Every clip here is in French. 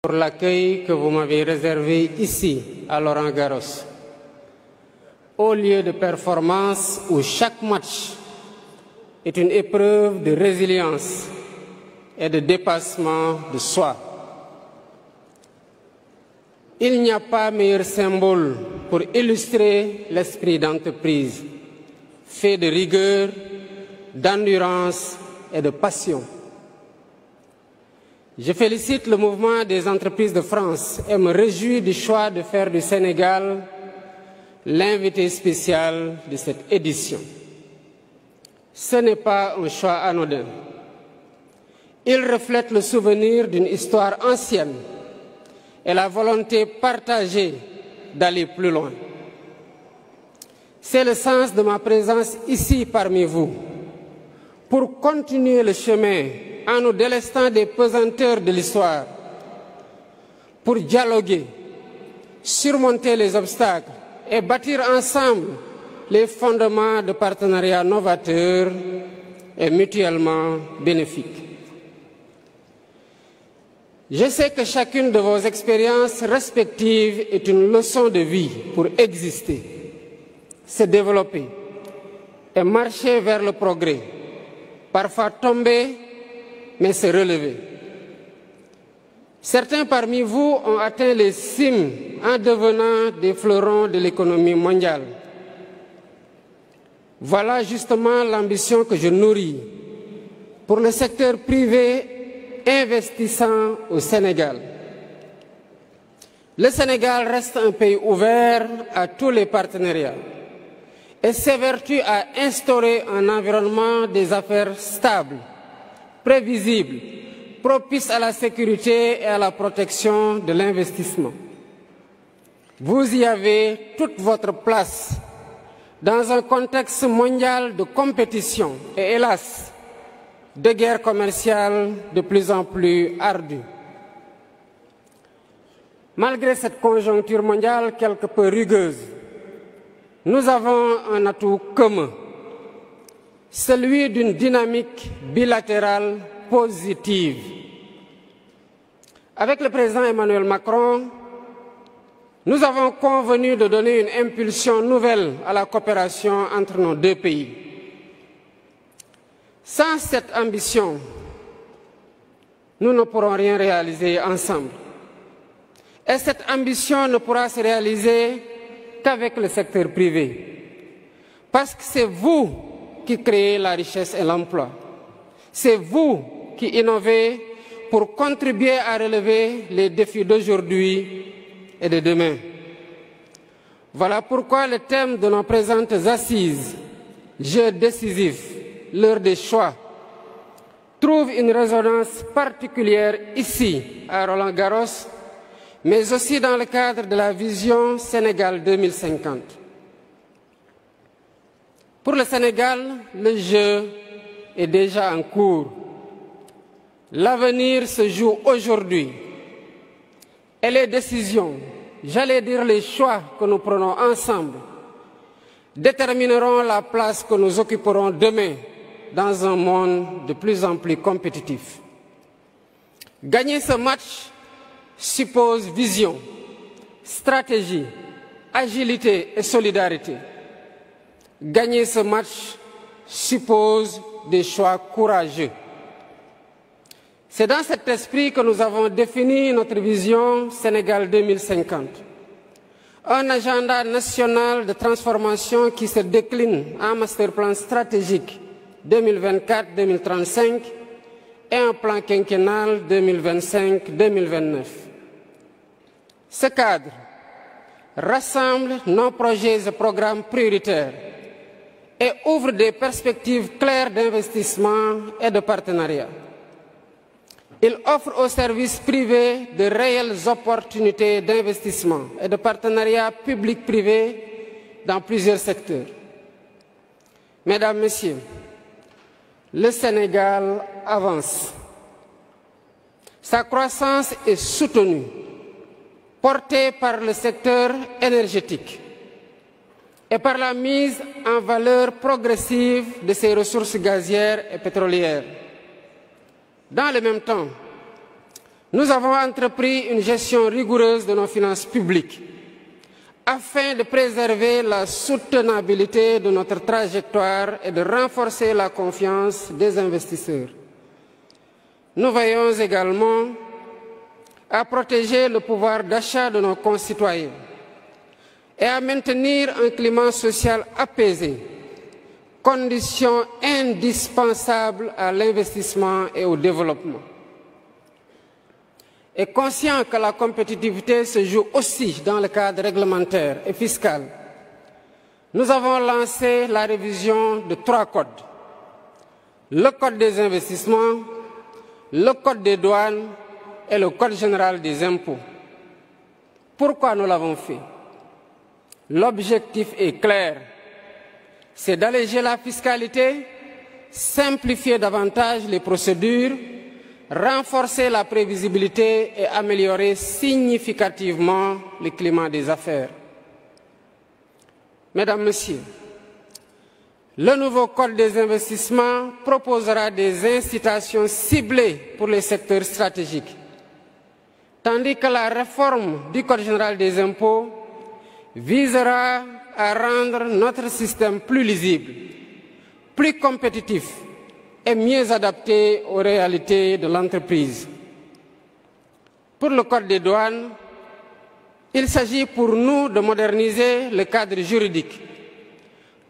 pour l'accueil que vous m'avez réservé ici, à Laurent-Garros, au lieu de performance où chaque match est une épreuve de résilience et de dépassement de soi. Il n'y a pas meilleur symbole pour illustrer l'esprit d'entreprise, fait de rigueur, d'endurance et de passion. Je félicite le mouvement des entreprises de France et me réjouis du choix de faire du Sénégal l'invité spécial de cette édition. Ce n'est pas un choix anodin. Il reflète le souvenir d'une histoire ancienne et la volonté partagée d'aller plus loin. C'est le sens de ma présence ici parmi vous, pour continuer le chemin en nous délestant des pesanteurs de l'histoire, pour dialoguer, surmonter les obstacles et bâtir ensemble les fondements de partenariats novateurs et mutuellement bénéfiques. Je sais que chacune de vos expériences respectives est une leçon de vie pour exister, se développer et marcher vers le progrès, parfois tomber, mais se relever. Certains parmi vous ont atteint les cimes en devenant des fleurons de l'économie mondiale. Voilà justement l'ambition que je nourris pour le secteur privé investissant au Sénégal. Le Sénégal reste un pays ouvert à tous les partenariats et s'évertue à instaurer un environnement des affaires stable, prévisible, propice à la sécurité et à la protection de l'investissement. Vous y avez toute votre place dans un contexte mondial de compétition et, hélas, de guerre commerciale de plus en plus ardue. Malgré cette conjoncture mondiale quelque peu rugueuse, nous avons un atout commun, celui d'une dynamique bilatérale positive. Avec le président Emmanuel Macron, nous avons convenu de donner une impulsion nouvelle à la coopération entre nos deux pays. Sans cette ambition, nous ne pourrons rien réaliser ensemble. Et cette ambition ne pourra se réaliser qu'avec le secteur privé. Parce que c'est vous qui créez la richesse et l'emploi. C'est vous qui innovez pour contribuer à relever les défis d'aujourd'hui et de demain. Voilà pourquoi le thème de nos présentes assises, jeu décisif, l'heure des choix, trouve une résonance particulière ici, à Roland-Garros, mais aussi dans le cadre de la vision Sénégal 2050. Pour le Sénégal, le jeu est déjà en cours. L'avenir se joue aujourd'hui. Et les décisions, j'allais dire les choix que nous prenons ensemble, détermineront la place que nous occuperons demain dans un monde de plus en plus compétitif. Gagner ce match suppose vision, stratégie, agilité et solidarité. Gagner ce match suppose des choix courageux. C'est dans cet esprit que nous avons défini notre vision Sénégal 2050. Un agenda national de transformation qui se décline en master plan stratégique 2024-2035 et un plan quinquennal 2025-2029. Ce cadre rassemble nos projets et programmes prioritaires et ouvre des perspectives claires d'investissement et de partenariat. Il offre aux services privés de réelles opportunités d'investissement et de partenariat public-privé dans plusieurs secteurs. Mesdames, Messieurs, le Sénégal avance. Sa croissance est soutenue, portée par le secteur énergétique et par la mise en valeur progressive de ses ressources gazières et pétrolières. Dans le même temps, Nous avons entrepris une gestion rigoureuse de nos finances publiques afin de préserver la soutenabilité de notre trajectoire et de renforcer la confiance des investisseurs. Nous veillons également à protéger le pouvoir d'achat de nos concitoyens et à maintenir un climat social apaisé, condition indispensable à l'investissement et au développement. Et conscient que la compétitivité se joue aussi dans le cadre réglementaire et fiscal, nous avons lancé la révision de 3 codes. Le Code des investissements, le Code des douanes et le Code général des impôts. Pourquoi nous l'avons fait? L'objectif est clair, c'est d'alléger la fiscalité, simplifier davantage les procédures, renforcer la prévisibilité et améliorer significativement le climat des affaires. Mesdames, Messieurs, le nouveau Code des investissements proposera des incitations ciblées pour les secteurs stratégiques, tandis que la réforme du Code général des impôts visera à rendre notre système plus lisible, plus compétitif et mieux adapté aux réalités de l'entreprise. Pour le Code des douanes, il s'agit pour nous de moderniser le cadre juridique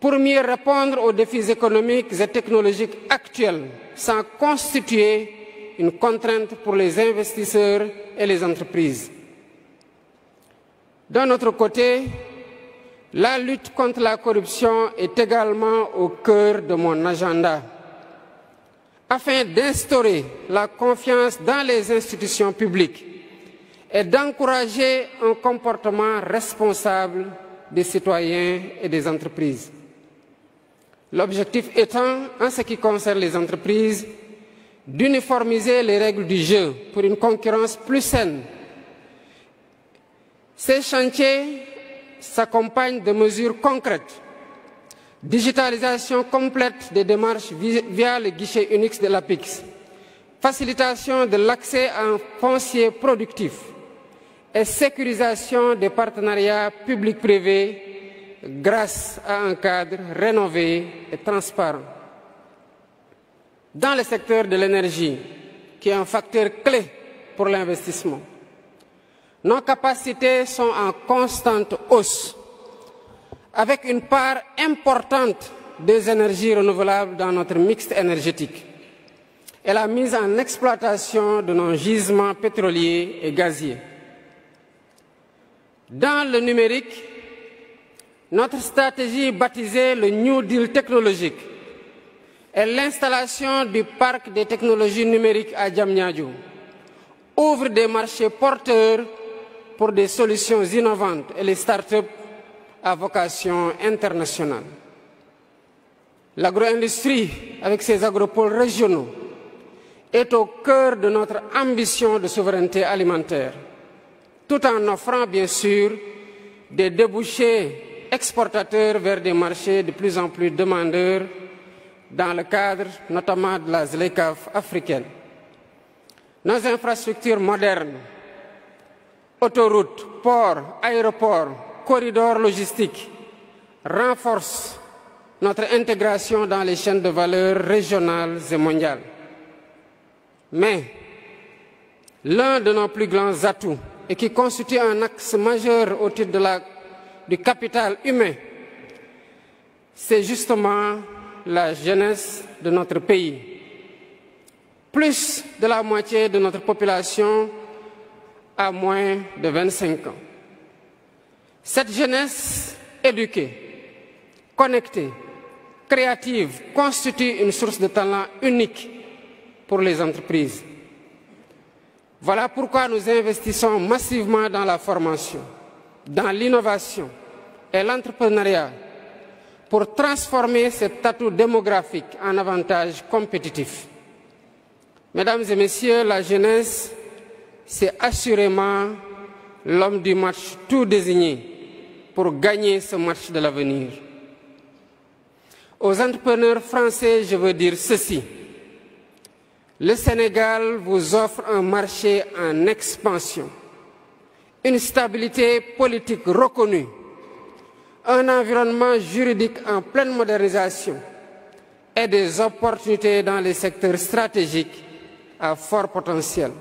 pour mieux répondre aux défis économiques et technologiques actuels sans constituer une contrainte pour les investisseurs et les entreprises. D'un autre côté, la lutte contre la corruption est également au cœur de mon agenda, afin d'instaurer la confiance dans les institutions publiques et d'encourager un comportement responsable des citoyens et des entreprises. L'objectif étant, en ce qui concerne les entreprises, d'uniformiser les règles du jeu pour une concurrence plus saine. Ces chantiers s'accompagnent de mesures concrètes: digitalisation complète des démarches via le guichet unique de l'APIX, facilitation de l'accès à un foncier productif et sécurisation des partenariats publics-privés grâce à un cadre rénové et transparent. Dans le secteur de l'énergie, qui est un facteur clé pour l'investissement, nos capacités sont en constante hausse, avec une part importante des énergies renouvelables dans notre mix énergétique et la mise en exploitation de nos gisements pétroliers et gaziers. Dans le numérique, notre stratégie baptisée le New Deal technologique et l'installation du parc des technologies numériques à Diamniadio ouvre des marchés porteurs pour des solutions innovantes et les start-up à vocation internationale. L'agro-industrie, avec ses agropoles régionaux, est au cœur de notre ambition de souveraineté alimentaire, tout en offrant bien sûr des débouchés exportateurs vers des marchés de plus en plus demandeurs dans le cadre notamment de la ZLECAf africaine. Nos infrastructures modernes, autoroutes, ports, aéroports, corridors logistiques renforcent notre intégration dans les chaînes de valeur régionales et mondiales. Mais l'un de nos plus grands atouts, et qui constitue un axe majeur au titre du capital humain, c'est justement la jeunesse de notre pays. Plus de la moitié de notre population a moins de 25 ans. Cette jeunesse éduquée, connectée, créative, constitue une source de talent unique pour les entreprises. Voilà pourquoi nous investissons massivement dans la formation, dans l'innovation et l'entrepreneuriat pour transformer cet atout démographique en avantage compétitif. Mesdames et messieurs, la jeunesse, c'est assurément l'homme du match tout désigné pour gagner ce match de l'avenir. Aux entrepreneurs français, je veux dire ceci. le Sénégal vous offre un marché en expansion, une stabilité politique reconnue, un environnement juridique en pleine modernisation et des opportunités dans les secteurs stratégiques à fort potentiel.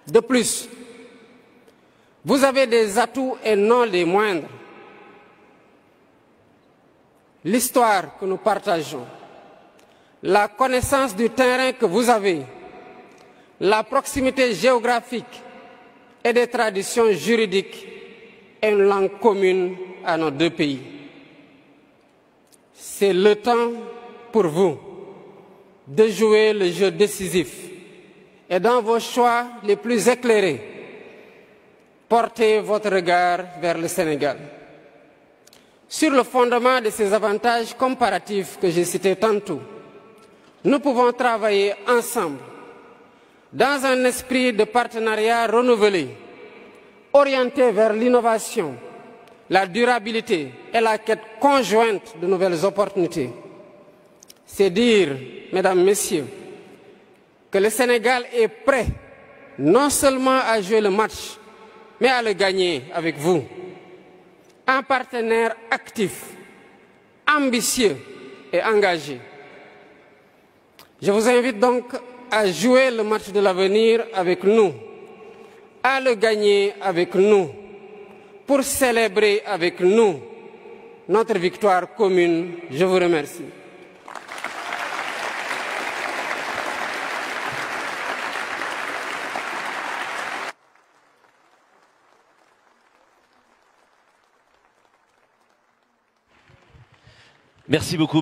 De plus, vous avez des atouts et non les moindres. L'histoire que nous partageons, la connaissance du terrain que vous avez, la proximité géographique et des traditions juridiques et une langue commune à nos deux pays. C'est le temps pour vous de jouer le jeu décisif et dans vos choix les plus éclairés, portez votre regard vers le Sénégal. Sur le fondement de ces avantages comparatifs que j'ai cités tantôt, nous pouvons travailler ensemble dans un esprit de partenariat renouvelé, orienté vers l'innovation, la durabilité et la quête conjointe de nouvelles opportunités. C'est dire, mesdames, messieurs, que le Sénégal est prêt non seulement à jouer le match, mais à le gagner avec vous. Un partenaire actif, ambitieux et engagé. Je vous invite donc à jouer le match de l'avenir avec nous, à le gagner avec nous, pour célébrer avec nous notre victoire commune. Je vous remercie. Merci beaucoup.